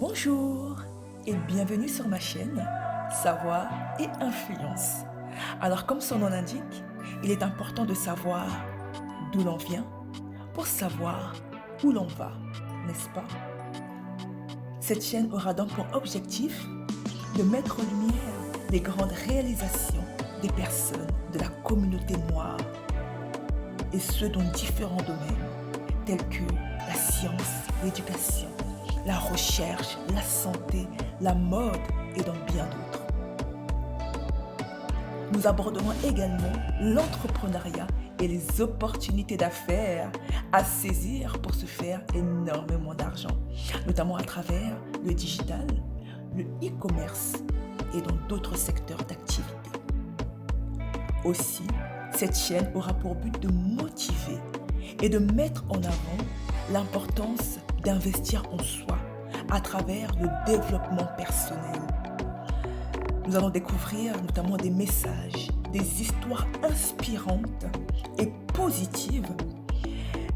Bonjour et bienvenue sur ma chaîne Savoir et Influence. Alors comme son nom l'indique, il est important de savoir d'où l'on vient pour savoir où l'on va, n'est-ce pas? Cette chaîne aura donc pour objectif de mettre en lumière les grandes réalisations des personnes de la communauté noire et ce dans différents domaines tels que la science, l'éducation, la recherche, la santé, la mode et dans bien d'autres. Nous aborderons également l'entrepreneuriat et les opportunités d'affaires à saisir pour se faire énormément d'argent, notamment à travers le digital, le e-commerce et dans d'autres secteurs d'activité. Aussi, cette chaîne aura pour but de motiver et de mettre en avant l'importance d'investir en soi à travers le développement personnel. Nous allons découvrir notamment des messages, des histoires inspirantes et positives,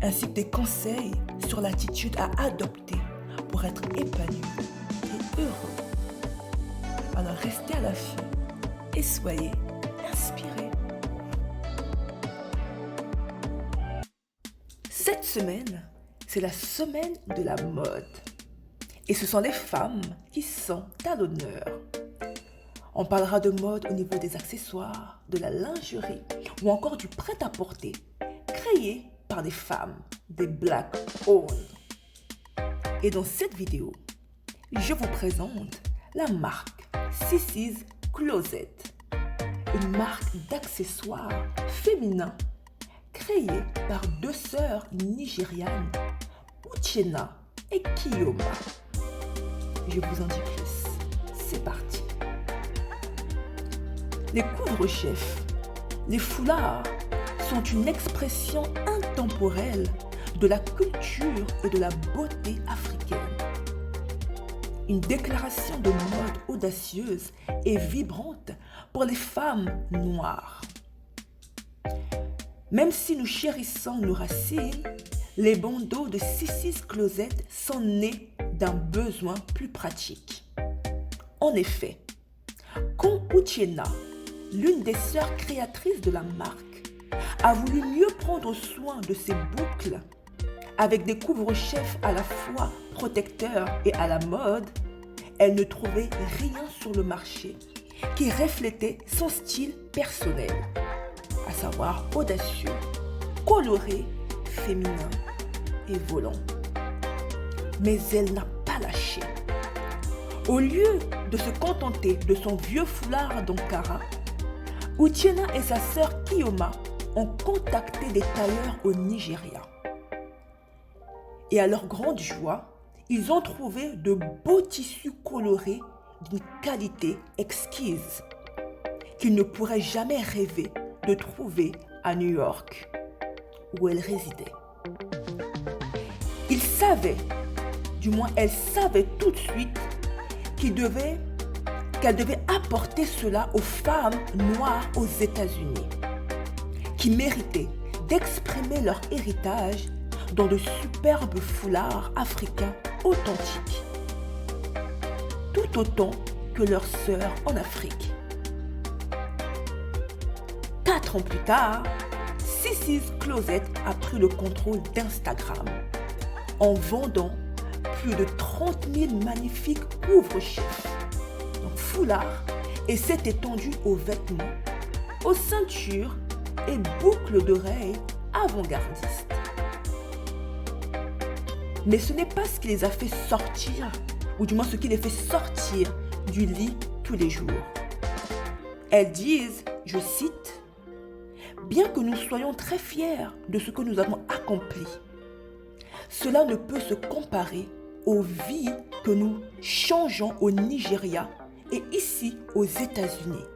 ainsi que des conseils sur l'attitude à adopter pour être épanoui et heureux. Alors restez à l'affût et soyez inspirés. Cette semaine, c'est la semaine de la mode. Et ce sont les femmes qui sont à l'honneur. On parlera de mode au niveau des accessoires, de la lingerie ou encore du prêt-à-porter, créé par des femmes, des Black owned. Et dans cette vidéo, je vous présente la marque Sissy's Closet, une marque d'accessoires féminins créée par deux sœurs nigérianes, Uchenna et Kiyoma. Je vous en dis plus. C'est parti. Les couvre-chefs, les foulards sont une expression intemporelle de la culture et de la beauté africaine. Une déclaration de mode audacieuse et vibrante pour les femmes noires. Même si nous chérissons nos racines, les bandeaux de Sissy's Closet sont nés d'un besoin plus pratique. En effet, quand Uchenna, l'une des sœurs créatrices de la marque, a voulu mieux prendre soin de ses boucles, avec des couvre-chefs à la fois protecteurs et à la mode, elle ne trouvait rien sur le marché qui reflétait son style personnel, à savoir audacieux, coloré, féminin et volant. Mais elle n'a pas lâché. Au lieu de se contenter de son vieux foulard d'Ankara, Uchenna et sa sœur Kiyoma ont contacté des tailleurs au Nigeria. Et à leur grande joie, ils ont trouvé de beaux tissus colorés d'une qualité exquise qu'ils ne pourraient jamais rêver de trouver à New York, où elle résidait. Ils savaient, du moins elle savait tout de suite, qu'elle devait apporter cela aux femmes noires aux États-Unis, qui méritaient d'exprimer leur héritage dans de superbes foulards africains authentiques, tout autant que leurs sœurs en Afrique. 4 ans plus tard, Sissy's Closet a pris le contrôle d'Instagram en vendant plus de 30 000 magnifiques couvre-chefs, donc foulards, et s'est étendu aux vêtements, aux ceintures et boucles d'oreilles avant-gardistes. Mais ce n'est pas ce qui les a fait sortir, ou du moins ce qui les fait sortir du lit tous les jours. Elles disent, je cite, « Bien que nous soyons très fiers de ce que nous avons accompli, cela ne peut se comparer aux vies que nous changeons au Nigeria et ici aux États-Unis.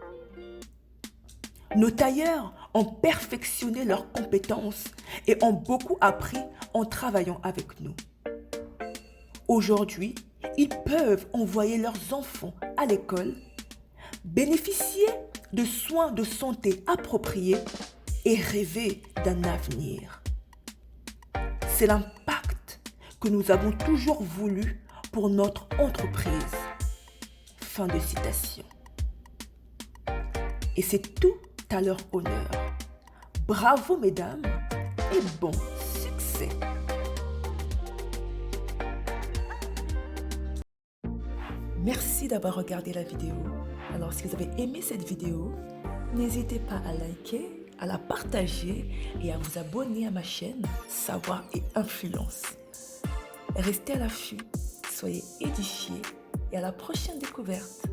Nos tailleurs ont perfectionné leurs compétences et ont beaucoup appris en travaillant avec nous. Aujourd'hui, ils peuvent envoyer leurs enfants à l'école, bénéficier de soins de santé appropriés et rêver d'un avenir. C'est l'impact que nous avons toujours voulu pour notre entreprise. Fin de citation. Et c'est tout à leur honneur. Bravo mesdames et bon succès. Merci d'avoir regardé la vidéo. Alors si vous avez aimé cette vidéo, n'hésitez pas à liker, à la partager et à vous abonner à ma chaîne Savoir et Influence. Restez à l'affût, soyez édifiés et à la prochaine découverte.